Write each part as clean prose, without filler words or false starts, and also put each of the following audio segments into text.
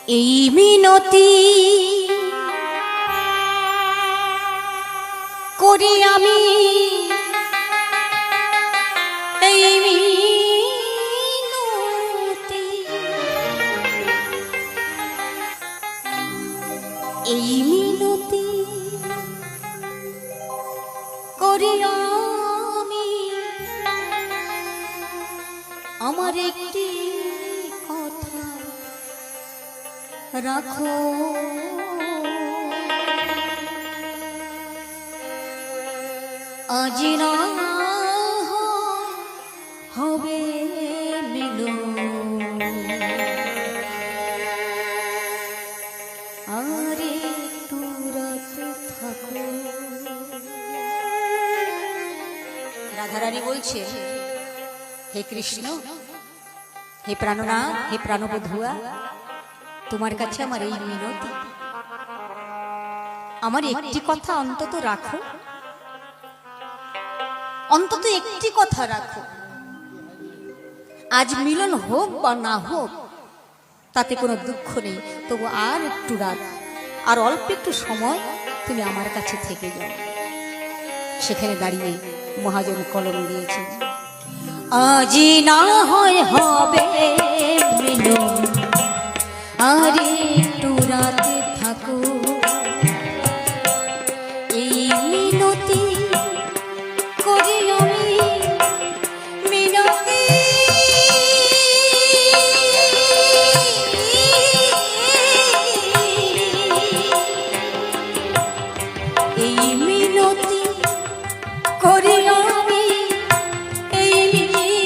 এই মিনতি করি আমি, এই মিনতি, এই মিনতি করি আমি, আমার একটি কথা রাখো। আজ না হবে মিলন, আর একটু রাত থাকো। রাধারানী বলছে, হে কৃষ্ণ, হে প্রাণনাথ, হে প্রাণবধুয়া, তোমার কাছে আমার এই মিনতি, আমার একটি কথা অন্তত রাখো, অন্তত একটি কথা রাখো। আজ মিলন হোক বা না হোক তাতে কোনো দুঃখ নেই, তবু আর একটু রাত, আর অল্প একটু সময় তুমি আমার কাছে থেকে যাও। সেখানে দাঁড়িয়ে মহাজন কলম দিয়েছেন, আজি না হয় হবে মিলন, আর একটু রাতে থাকো। এই মিনতি করি আমি, মিনতি, এই মিনতি করি আমি, এই মিনতি,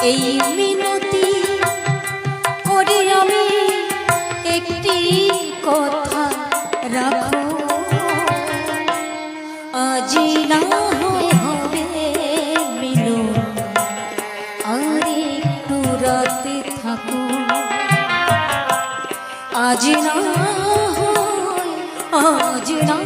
এই মিনতি করি আমি, একটি কথা রাখো। আজ না হবে মিলন, আর একটু রাতে থাকো। আজ না, আজ না